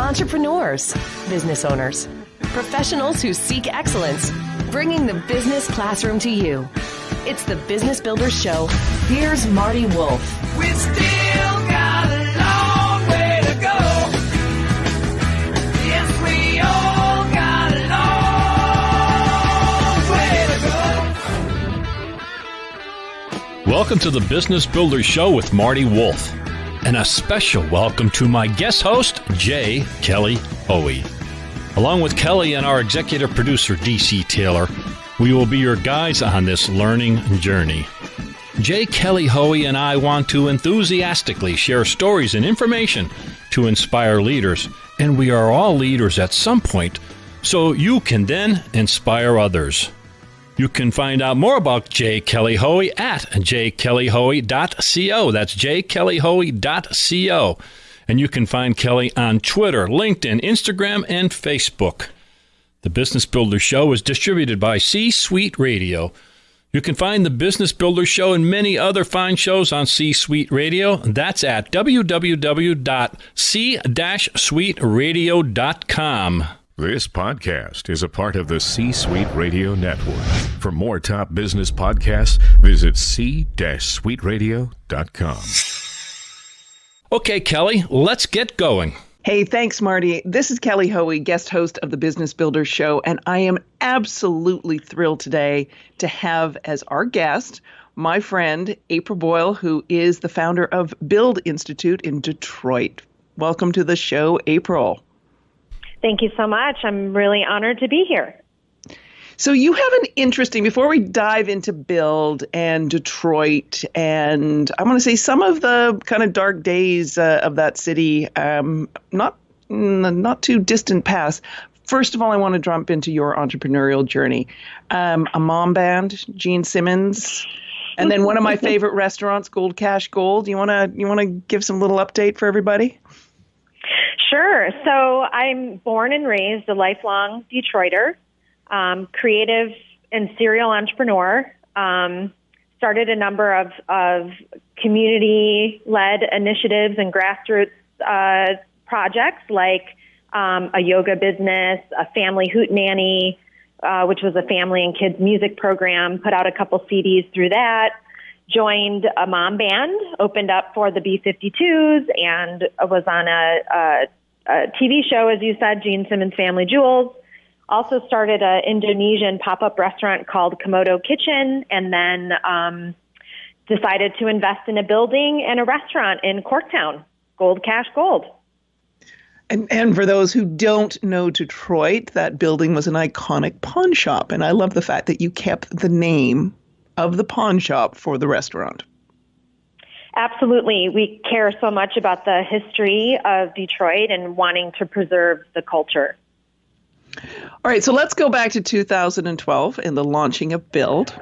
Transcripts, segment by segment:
entrepreneurs, business owners, professionals who seek excellence, bringing the business classroom to you. It's the Business Builders Show. Here's Marty Wolf. We still got a long way to go. Yes, we all got a long way to go. Welcome to the Business Builders Show with Marty Wolf. And a special welcome to my guest host, J. Kelly Hoey. Along with Kelly and our executive producer, DC Taylor, we will be your guides on this learning journey. J. Kelly Hoey and I want to enthusiastically share stories and information to inspire leaders, and we are all leaders at some point, so you can then inspire others. You can find out more about J. Kelly Hoey at jkellyhoey.co. That's jkellyhoey.co. And you can find Kelly on Twitter, LinkedIn, Instagram, and Facebook. The Business Builder Show is distributed by C-Suite Radio. You can find the Business Builder Show and many other fine shows on C-Suite Radio. That's at www.c-suiteradio.com. This podcast is a part of the C-Suite Radio Network. For more top business podcasts, visit c-suiteradio.com. Okay, Kelly, let's get going. Hey, thanks, Marty. This is Kelly Hoey, guest host of the Business Builders Show, and I am absolutely thrilled today to have as our guest my friend April Boyle, who is the founder of Build Institute in Detroit. Welcome to the show, April. Thank you so much. I'm really honored to be here. So you have an interesting, before we dive into Build and Detroit, and I'm going to say some of the kind of dark days of that city, not too distant past. First of all, I want to jump into your entrepreneurial journey. A mom band, Gene Simmons, and then one of my favorite restaurants, Gold Cash Gold. You want to give some little update for everybody? Sure. So I'm born and raised a lifelong Detroiter, creative and serial entrepreneur. Started a number of community-led initiatives and grassroots projects like a yoga business, a family hootenanny, which was a family and kids music program, put out a couple CDs through that. Joined a mom band, opened up for the B-52s, and was on a TV show, as you said, Gene Simmons Family Jewels. Also started an Indonesian pop-up restaurant called Komodo Kitchen, and then decided to invest in a building and a restaurant in Corktown, Gold Cash Gold. And for those who don't know Detroit, that building was an iconic pawn shop, and I love the fact that you kept the name of the pawn shop for the restaurant. Absolutely. We care so much about the history of Detroit and wanting to preserve the culture. All right, so let's go back to 2012 and the launching of Build.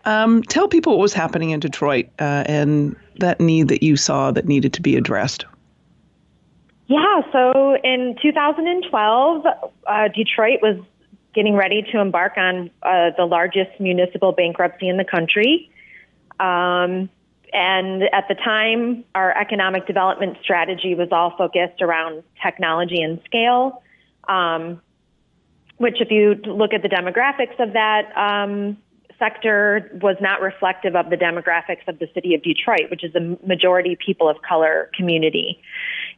Tell people what was happening in Detroit and that need that you saw that needed to be addressed. Yeah, so in 2012, Detroit was getting ready to embark on the largest municipal bankruptcy in the country. And at the time, our economic development strategy was all focused around technology and scale, which if you look at the demographics of that sector was not reflective of the demographics of the city of Detroit, which is a majority people of color community.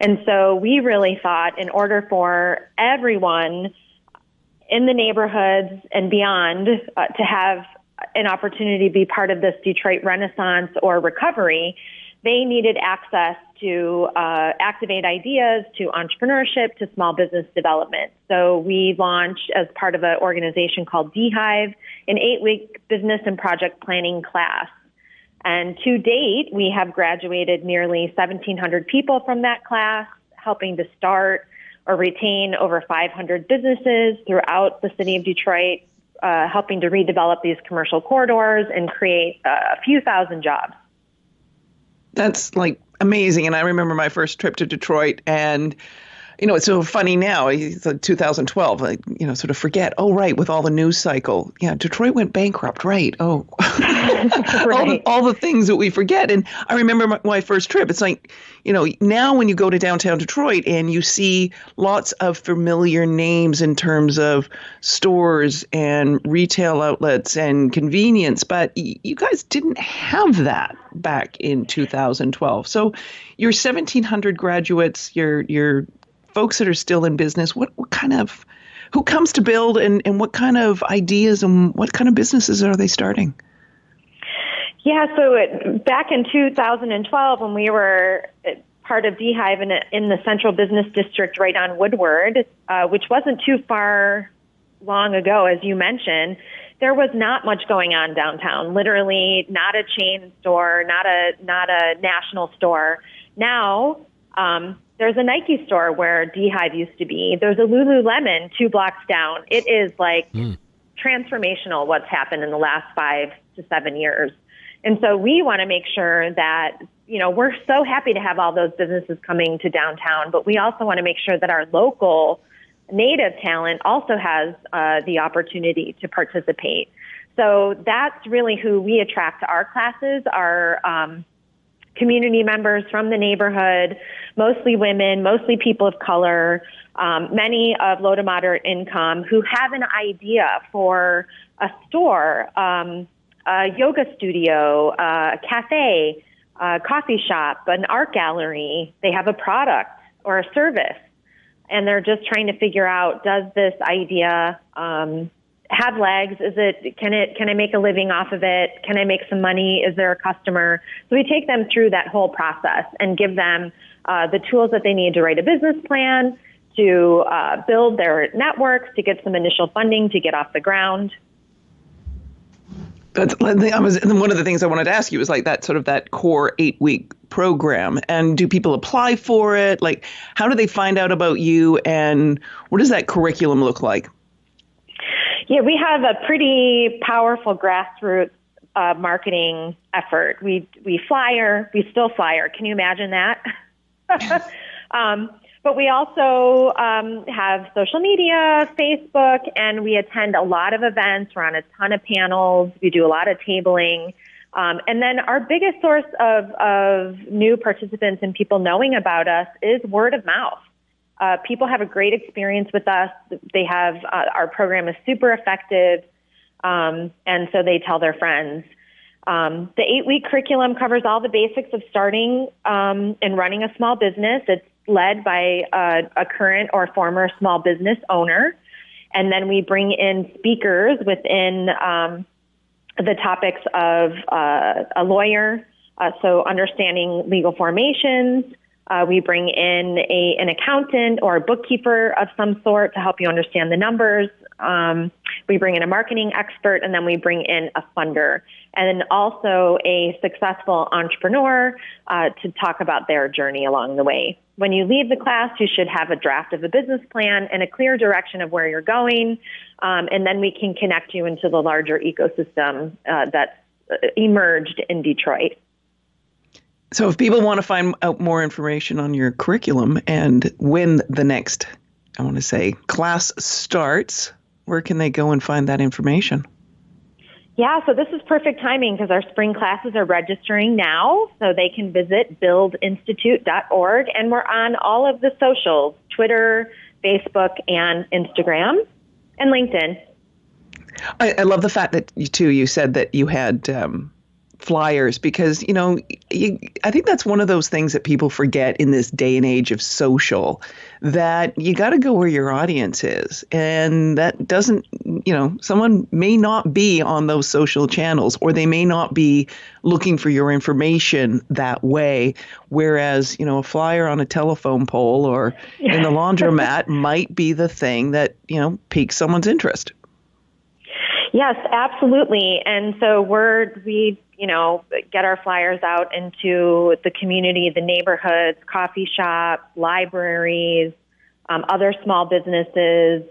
And so we really thought in order for everyone in the neighborhoods and beyond to have an opportunity to be part of this Detroit Renaissance or recovery, they needed access to activate ideas, to entrepreneurship, to small business development. So we launched as part of an organization called Beehive an 8-week business and project planning class. And to date, we have graduated nearly 1,700 people from that class, helping to start or retain over 500 businesses throughout the city of Detroit, helping to redevelop these commercial corridors and create a few thousand jobs. That's like amazing. And I remember my first trip to Detroit, and you know, it's so funny now. It's like 2012. I, sort of forget. Oh, right, with all the news cycle. Yeah, Detroit went bankrupt. Right. Oh, Right. all the things that we forget. And I remember my first trip. It's like, now when you go to downtown Detroit and you see lots of familiar names in terms of stores and retail outlets and convenience, but you guys didn't have that back in 2012. So your 1,700 graduates, your folks that are still in business, what kind of, who comes to Build, and what kind of ideas and what kind of businesses are they starting? Yeah, so back in 2012, when we were part of Beehive in the Central Business District right on Woodward, which wasn't too far long ago, as you mentioned, there was not much going on downtown. Literally, not a chain store, not a national store. Now, there's a Nike store where Beehive used to be. There's a Lululemon 2 blocks down. It is like transformational what's happened in the last 5 to 7 years. And so we want to make sure that, we're so happy to have all those businesses coming to downtown, but we also want to make sure that our local native talent also has the opportunity to participate. So that's really who we attract to our classes, our community members from the neighborhood, mostly women, mostly people of color, many of low to moderate income who have an idea for a store, a yoga studio, a cafe, a coffee shop, an art gallery. They have a product or a service, and they're just trying to figure out, does this idea have legs? Can I make a living off of it? Can I make some money? Is there a customer? So we take them through that whole process and give them the tools that they need to write a business plan, to build their networks, to get some initial funding to get off the ground. One of the things I wanted to ask you was like that core 8-week program. And do people apply for it? Like, how do they find out about you, and what does that curriculum look like? Yeah, we have a pretty powerful grassroots marketing effort. We flyer, we still flyer. Can you imagine that? But we also have social media, Facebook, and we attend a lot of events. We're on a ton of panels. We do a lot of tabling. And then our biggest source of new participants and people knowing about us is word of mouth. People have a great experience with us. They have our program is super effective, and so they tell their friends. The 8-week curriculum covers all the basics of starting and running a small business. It's led by a current or former small business owner, and then we bring in speakers within the topics of a lawyer, so understanding legal formations. We bring in an accountant or a bookkeeper of some sort to help you understand the numbers. We bring in a marketing expert, and then we bring in a funder, and then also a successful entrepreneur to talk about their journey along the way. When you leave the class, you should have a draft of a business plan and a clear direction of where you're going, and then we can connect you into the larger ecosystem that's emerged in Detroit. So if people want to find out more information on your curriculum and when the next, I want to say, class starts, where can they go and find that information? Yeah, so this is perfect timing because our spring classes are registering now, so they can visit buildinstitute.org, and we're on all of the socials, Twitter, Facebook, and Instagram, and LinkedIn. I love the fact that you said that you had flyers, because, I think that's one of those things that people forget in this day and age of social, that you got to go where your audience is. And that doesn't, someone may not be on those social channels, or they may not be looking for your information that way. Whereas, a flyer on a telephone pole or in the laundromat might be the thing that, piques someone's interest. Yes, absolutely. And so we get our flyers out into the community, the neighborhoods, coffee shops, libraries, other small businesses.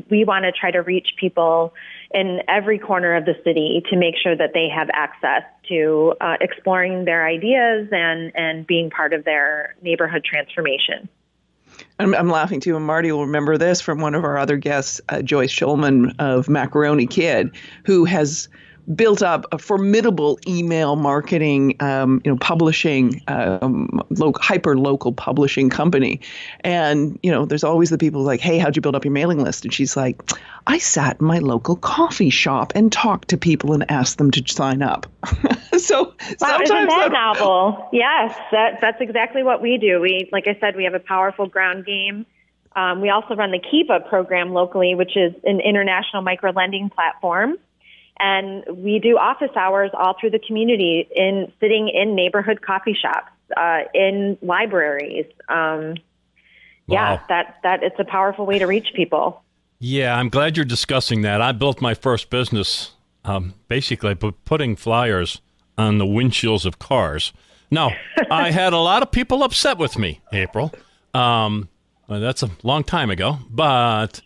We want to try to reach people in every corner of the city to make sure that they have access to exploring their ideas and being part of their neighborhood transformation. I'm laughing too, and Marty will remember this from one of our other guests, Joyce Schulman of Macaroni Kid, who has built up a formidable email marketing, publishing, hyper local publishing company. And, there's always the people like, hey, how'd you build up your mailing list? And she's like, I sat in my local coffee shop and talked to people and asked them to sign up. So wow, sometimes isn't that novel? Yes, that's exactly what we do. Like I said, we have a powerful ground game. We also run the Kiva program locally, which is an international micro-lending platform. And we do office hours all through the community, sitting in neighborhood coffee shops, in libraries. Yeah, that it's a powerful way to reach people. Yeah, I'm glad you're discussing that. I built my first business basically putting flyers on the windshields of cars. Now, I had a lot of people upset with me, April. That's a long time ago, but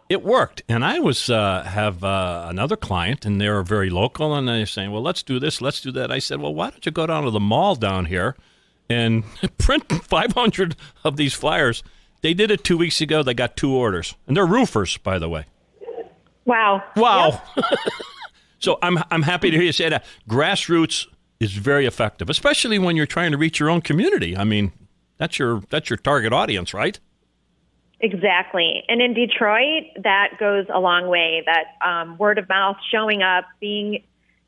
it worked. And I have another client, and they're very local, and they're saying, well, let's do this, let's do that. I said, well, why don't you go down to the mall down here and print 500 of these flyers? They did it 2 weeks ago. They got 2 orders. And they're roofers, by the way. Wow. Yep. So I'm happy to hear you say that. Grassroots is very effective, especially when you're trying to reach your own community. I mean, that's your target audience, right? Exactly. And in Detroit, that goes a long way. That word of mouth, showing up, being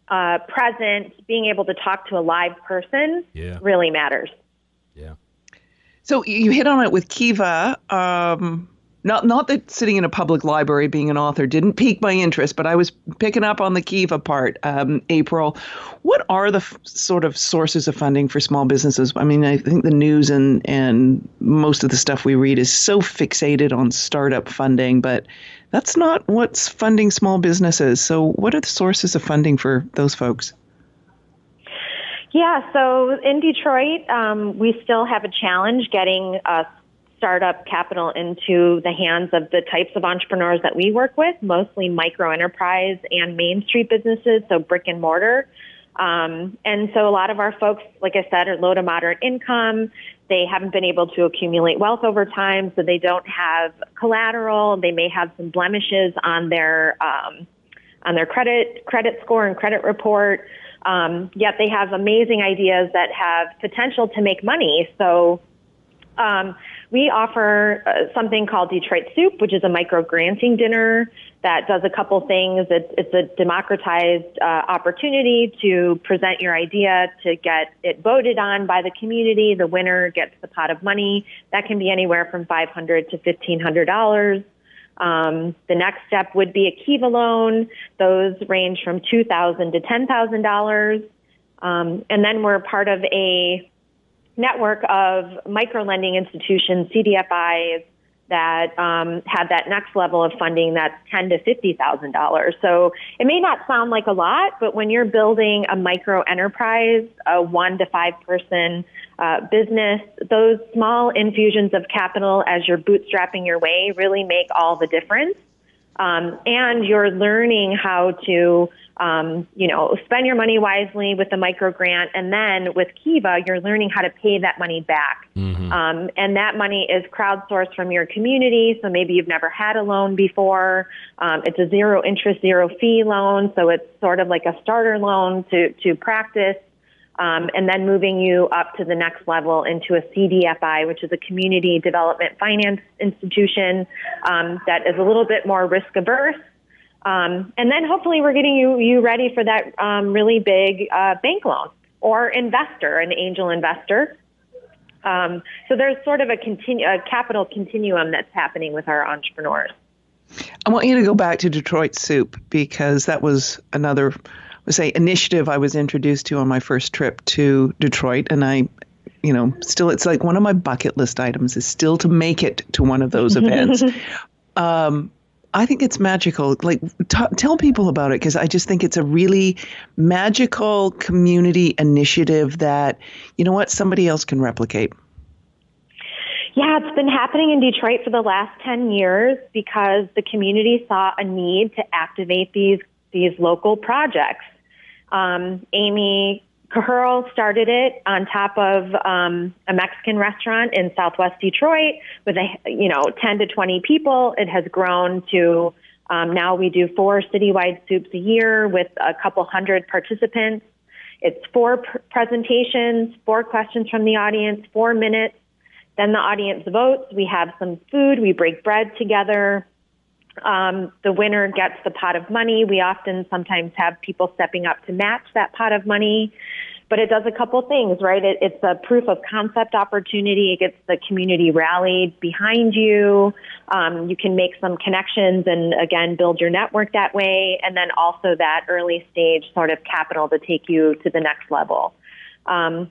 present, being able to talk to a live person really matters. Yeah. So you hit on it with Kiva. Not that sitting in a public library being an author didn't pique my interest, but I was picking up on the Kiva part. April, what are the sort of sources of funding for small businesses? I mean, I think the news and most of the stuff we read is so fixated on startup funding, but that's not what's funding small businesses. So what are the sources of funding for those folks? Yeah, so in Detroit, we still have a challenge getting startup capital into the hands of the types of entrepreneurs that we work with, mostly micro enterprise and Main Street businesses, so brick and mortar. And so a lot of our folks, like I said, are low to moderate income. They haven't been able to accumulate wealth over time, so they don't have collateral. They may have some blemishes on their credit score and credit report. Yet they have amazing ideas that have potential to make money. So we offer something called Detroit Soup, which is a micro granting dinner that does a couple things. It's a democratized opportunity to present your idea, to get it voted on by the community. The winner gets the pot of money. That can be anywhere from $500 to $1,500. The next step would be a Kiva loan. Those range from $2,000 to $10,000. And then we're part of a network of micro-lending institutions, CDFIs, that have that next level of funding that's $10,000 to $50,000. So it may not sound like a lot, but when you're building a micro enterprise, a 1 to 5 person business, those small infusions of capital as you're bootstrapping your way really make all the difference. And you're learning how to, spend your money wisely with the micro grant. And then with Kiva, you're learning how to pay that money back. Mm-hmm. And that money is crowdsourced from your community. So maybe you've never had a loan before. It's a zero interest, zero fee loan. So it's sort of like a starter loan to practice. And then moving you up to the next level into a CDFI, which is a community development finance institution that is a little bit more risk averse. And then hopefully we're getting you ready for that really big bank loan or investor, an angel investor. So there's sort of a capital continuum that's happening with our entrepreneurs. I want you to go back to Detroit Soup because that was another initiative I was introduced to on my first trip to Detroit. And I, still, it's like one of my bucket list items is still to make it to one of those events. I think it's magical. Like, tell people about it because I just think it's a really magical community initiative that, somebody else can replicate. Yeah, it's been happening in Detroit for the last 10 years because the community saw a need to activate these local projects. Amy Cahurl started it on top of a Mexican restaurant in Southwest Detroit with 10 to 20 people. It has grown to Now we do 4 citywide soups a year with a couple hundred participants. It's 4 presentations, 4 questions from the audience, 4 minutes. Then the audience votes. We have some food. We break bread together. The winner gets the pot of money. We often sometimes have people stepping up to match that pot of money. But it does a couple things, right? It's a proof of concept opportunity. It gets the community rallied behind you. You can make some connections and, again, build your network that way. And then also that early stage sort of capital to take you to the next level.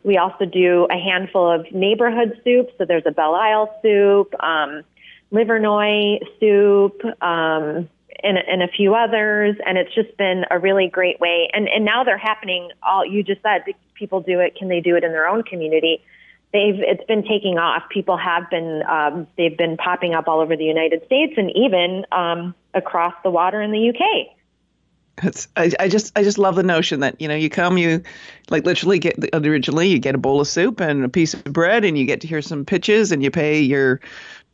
We also do a handful of neighborhood soups. So there's a Belle Isle soup, Livernois soup, and a few others. And it's just been a really great way. And now they're happening you just said, people do it. Can they do it in their own community? It's been taking off. People have been, they've been popping up all over the United States and even across the water in the UK. I just love the notion that, you come, you like literally originally you get a bowl of soup and a piece of bread and you get to hear some pitches and you pay your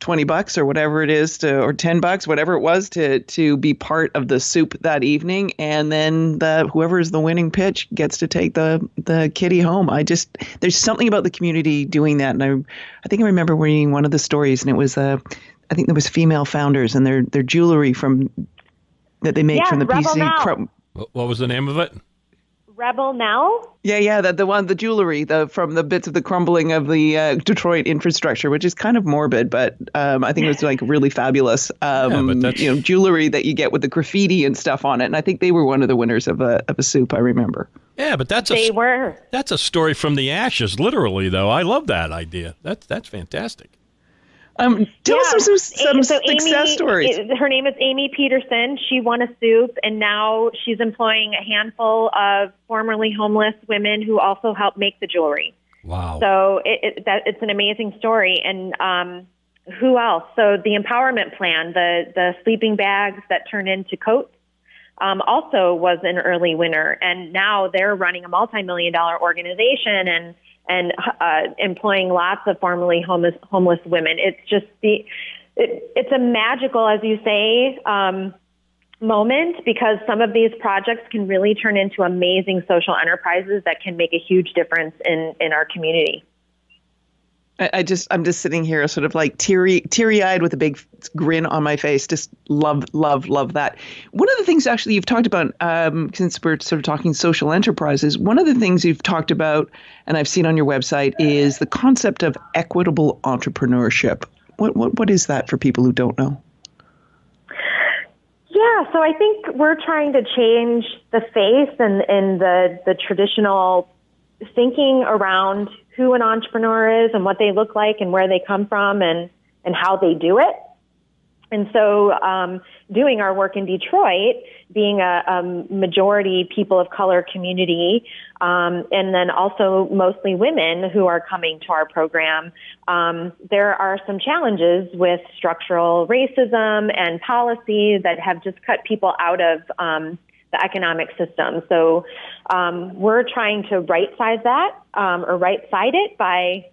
$20 or whatever it is or $10, whatever it was to be part of the soup that evening. And then whoever is the winning pitch gets to take the kitty home. There's something about the community doing that. And I think I remember reading one of the stories and it was, I think there was female founders and their jewelry that they make from the PC. What was the name of it? Rebel Now? Yeah, the jewelry, from the bits of the crumbling of the Detroit infrastructure, which is kind of morbid, but I think it was like really fabulous. But that's... jewelry that you get with the graffiti and stuff on it, and I think they were one of the winners of a soup. I remember. Yeah, but that's a story from the ashes, literally. Though I love that idea. That's fantastic. Tell us some success stories. Her name is Amy Peterson. She won a soup, and now she's employing a handful of formerly homeless women who also help make the jewelry. Wow! So it's an amazing story. And who else? So the empowerment plan, the sleeping bags that turn into coats, also was an early winner, and now they're running a multi-million-dollar organization and employing lots of formerly homeless women. It's just it's a magical, as you say, moment, because some of these projects can really turn into amazing social enterprises that can make a huge difference in our community. I'm just sitting here sort of like teary-eyed with a big grin on my face. Just love that. One of the things actually you've talked about, since we're sort of talking social enterprises, one of the things you've talked about and I've seen on your website is the concept of equitable entrepreneurship. What is that for people who don't know? Yeah, so I think we're trying to change the face and the traditional thinking around who an entrepreneur is and what they look like and where they come from and how they do it. And so doing our work in Detroit, being a majority people of color community, and then also mostly women who are coming to our program, there are some challenges with structural racism and policies that have just cut people out of the economic system. So we're trying to right-size that or right-side it by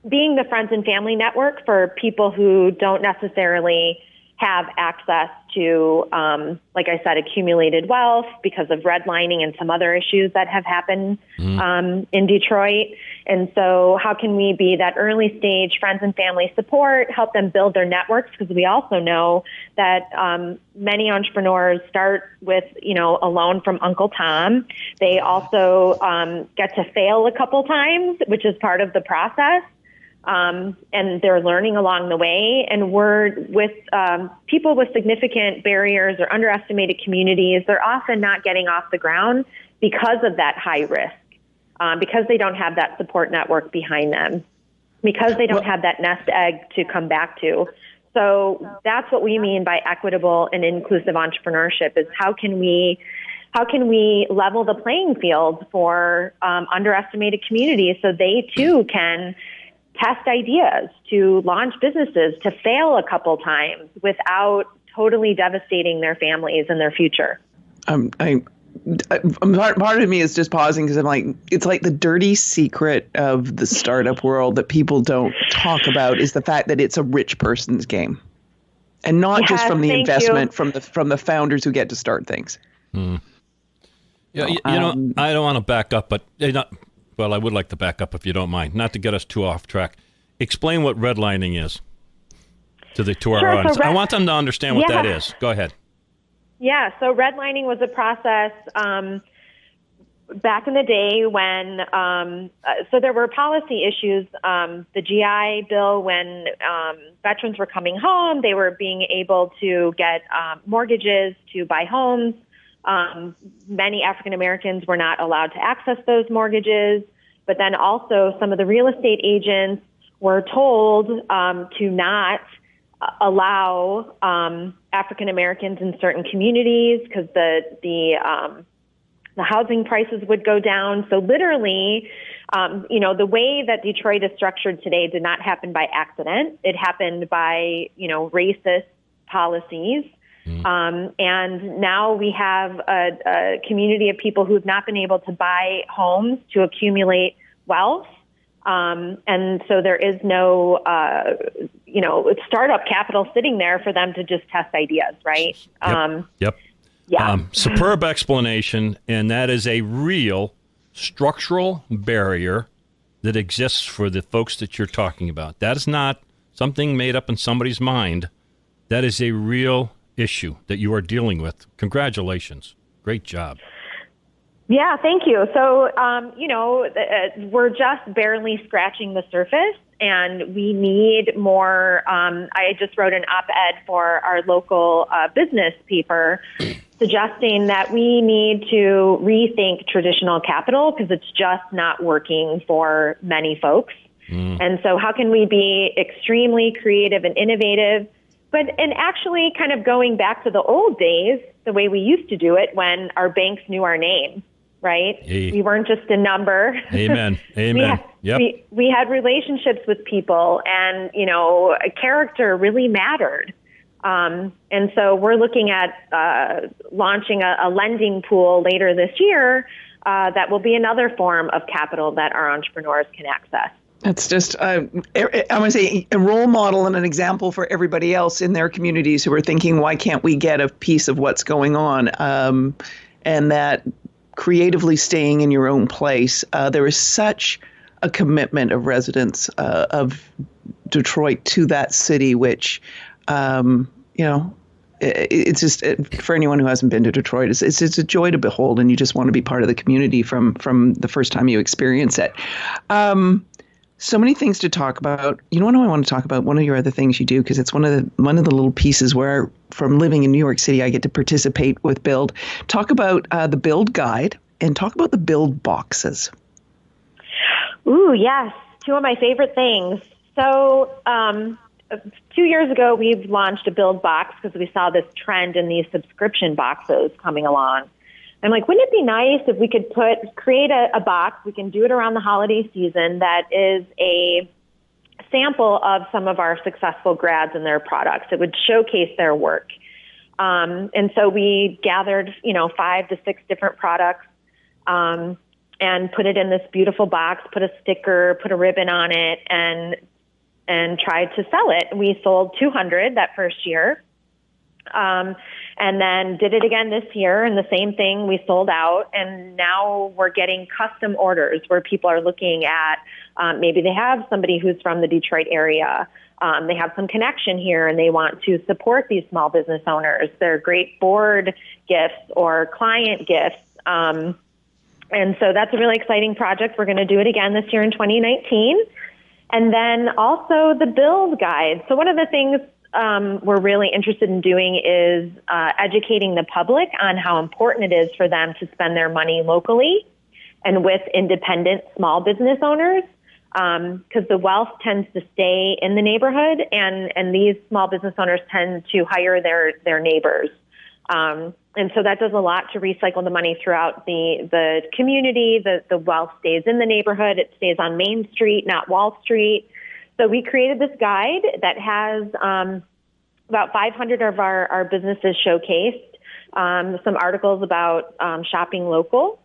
being the friends and family network for people who don't necessarily have access to, like I said, accumulated wealth because of redlining and some other issues that have happened in Detroit. And so how can we be that early stage friends and family support, help them build their networks? Because we also know that many entrepreneurs start with, a loan from Uncle Tom. They also get to fail a couple times, which is part of the process. And they're learning along the way. And we're with people with significant barriers or underestimated communities. They're often not getting off the ground because of that high risk, because they don't have that support network behind them, because they don't have that nest egg to come back to. So that's what we mean by equitable and inclusive entrepreneurship is how can we level the playing field for underestimated communities so they too can test ideas, to launch businesses, to fail a couple times without totally devastating their families and their future. Part of me is just pausing because I'm like, it's like the dirty secret of the startup world that people don't talk about is the fact that it's a rich person's game. and not just from the thank investment you. from the founders who get to start things. Yeah, I don't want to back up, but I would like to back up if you don't mind, not to get us too off track. Explain what redlining is to our Sure, audience. so I want them to understand what that is. Go ahead. Yeah, so redlining was a process back in the day when, so there were policy issues. The GI Bill, when veterans were coming home, they were being able to get mortgages to buy homes. Many African Americans were not allowed to access those mortgages, but then also some of the real estate agents were told to not allow African Americans in certain communities because the housing prices would go down. So literally, the way that Detroit is structured today did not happen by accident. It happened by, racist policies. And now we have a community of people who have not been able to buy homes to accumulate wealth. And so there is no, startup capital sitting there for them to just test ideas, right? Yep. Yeah. Superb explanation, and that is a real structural barrier that exists for the folks that you're talking about. That is not something made up in somebody's mind. That is a real issue that you are dealing with. Congratulations. Great job. Yeah, thank you. So, we're just barely scratching the surface, and we need more. I just wrote an op-ed for our local business paper suggesting that we need to rethink traditional capital because it's just not working for many folks. And so how can we be extremely creative and innovative, and actually kind of going back to the old days, the way we used to do it when our banks knew our name, right? Hey. We weren't just a number. Amen. Amen. We had relationships with people, and, character really mattered. And so we're looking at launching a lending pool later this year that will be another form of capital that our entrepreneurs can access. That's just, I want to say, a role model and an example for everybody else in their communities who are thinking, why can't we get a piece of what's going on? And that creatively staying in your own place. There is such a commitment of residents of Detroit to that city, which, it's just, for anyone who hasn't been to Detroit, it's a joy to behold, and you just want to be part of the community from the first time you experience it. So many things to talk about. You know what I want to talk about? One of your other things you do, because it's one of the little pieces where, from living in New York City, I get to participate with Build. Talk about the Build Guide and talk about the Build boxes. Ooh, yes. Two of my favorite things. So 2 years ago, we've launched a Build box because we saw this trend in these subscription boxes coming along. I'm like, wouldn't it be nice if we could create a box, we can do it around the holiday season, that is a sample of some of our successful grads and their products. It would showcase their work. And so we gathered, 5 to 6 different products and put it in this beautiful box, put a sticker, put a ribbon on it, and tried to sell it. We sold 200 that first year. And then did it again this year, and the same thing, we sold out. And now we're getting custom orders where people are looking at, maybe they have somebody who's from the Detroit area. They have some connection here and they want to support these small business owners. They're great board gifts or client gifts. And so that's a really exciting project. We're going to do it again this year in 2019. And then also the Build Guide. So one of the things we're really interested in doing is educating the public on how important it is for them to spend their money locally and with independent small business owners, because the wealth tends to stay in the neighborhood, and these small business owners tend to hire their neighbors. And so that does a lot to recycle the money throughout the community. The wealth stays in the neighborhood. It stays on Main Street, not Wall Street. So we created this guide that has about 500 of our businesses showcased, some articles about shopping local.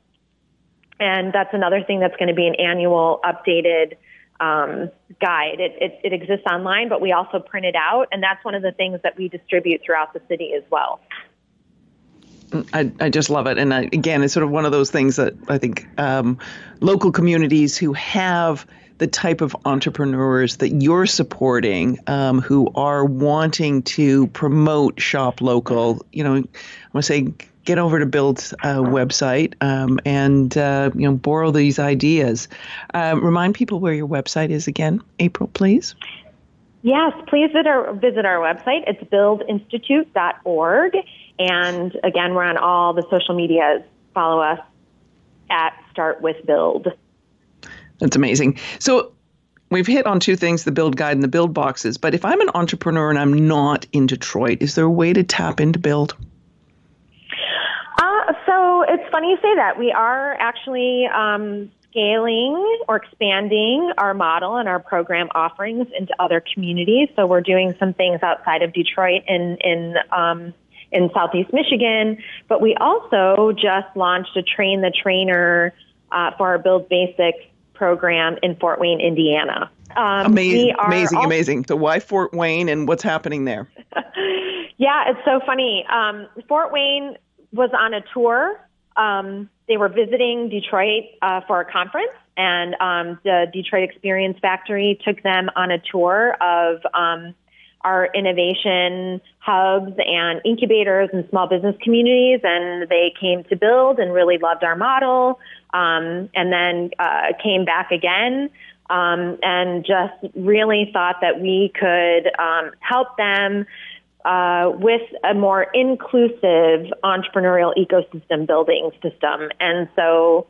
And that's another thing that's going to be an annual updated guide. It exists online, but we also print it out, and that's one of the things that we distribute throughout the city as well. I just love it. And again, it's sort of one of those things that I think local communities who have the type of entrepreneurs that you're supporting, who are wanting to promote shop local, I want to say, get over to Build's website and borrow these ideas. Remind people where your website is again, April, please. Yes, please visit our website. It's buildinstitute.org. And again, we're on all the social medias. Follow us at Start With Build. That's amazing. So we've hit on two things, the Build Guide and the Build Boxes. But if I'm an entrepreneur and I'm not in Detroit, is there a way to tap into Build? So it's funny you say that. We are actually scaling or expanding our model and our program offerings into other communities. So we're doing some things outside of Detroit in Southeast Michigan, but we also just launched a Train the Trainer for our Build Basics program in Fort Wayne, Indiana. Amazing. So why Fort Wayne and what's happening there? Yeah, it's so funny. Fort Wayne was on a tour. They were visiting Detroit for a conference, and the Detroit Experience Factory took them on a tour of our innovation hubs and incubators and small business communities, and they came to Build and really loved our model, and then came back again and just really thought that we could help them with a more inclusive entrepreneurial ecosystem building system. And so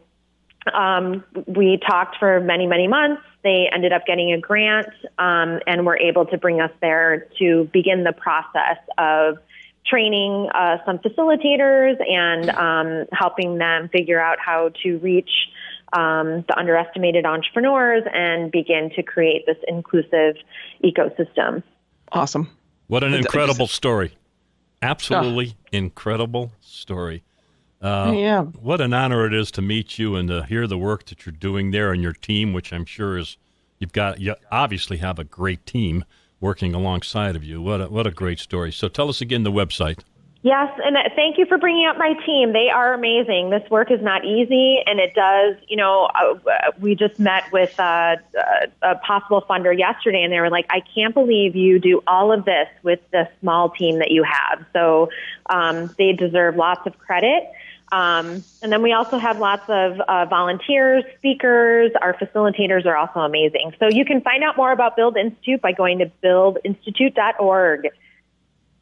we talked for many, many months. They ended up getting a grant and were able to bring us there to begin the process of training some facilitators and helping them figure out how to reach the underestimated entrepreneurs and begin to create this inclusive ecosystem. Awesome. What an incredible story. Absolutely incredible story. Yeah. What an honor it is to meet you and to hear the work that you're doing there and your team, which I'm sure is, you obviously have a great team working alongside of you. What a great story. So tell us again the website. Yes, and thank you for bringing up my team. They are amazing. This work is not easy, and it does, we just met with a possible funder yesterday, and they were like, I can't believe you do all of this with the small team that you have. So they deserve lots of credit. And then we also have lots of volunteers, speakers. Our facilitators are also amazing. So you can find out more about Build Institute by going to buildinstitute.org.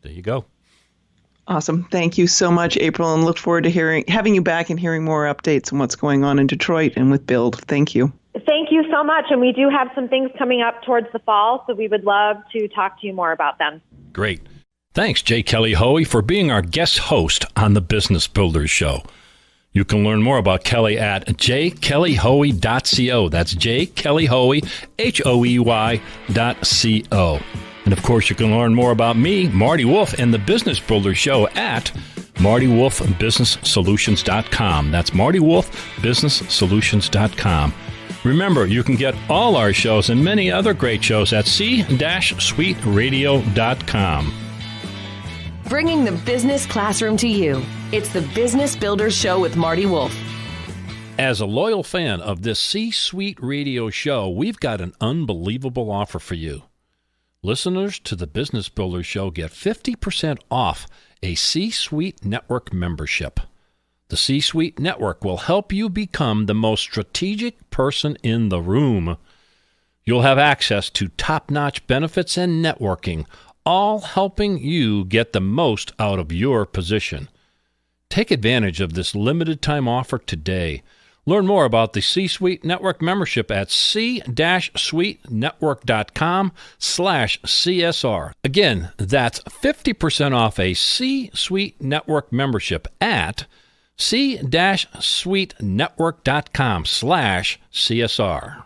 There you go. Awesome. Thank you so much, April, and look forward to having you back and hearing more updates on what's going on in Detroit and with Build. Thank you. Thank you so much. And we do have some things coming up towards the fall, so we would love to talk to you more about them. Great. Thanks, J. Kelly Hoey, for being our guest host on the Business Builders Show. You can learn more about Kelly at jkellyhoey.co. That's jkellyhoey, HOEY.co. And, of course, you can learn more about me, Marty Wolf, and the Business Builder Show at MartyWolfBusinessSolutions.com. That's MartyWolfBusinessSolutions.com. Remember, you can get all our shows and many other great shows at c-suiteradio.com. Bringing the business classroom to you. It's the Business Builders Show with Marty Wolf. As a loyal fan of this C-Suite Radio show, we've got an unbelievable offer for you. Listeners to the Business Builders Show get 50% off a C-Suite Network membership. The C-Suite Network will help you become the most strategic person in the room. You'll have access to top-notch benefits and networking, all helping you get the most out of your position. Take advantage of this limited-time offer today. Learn more about the C-Suite Network membership at c-suitenetwork.com/CSR. Again, that's 50% off a C-Suite Network membership at c-suitenetwork.com/CSR.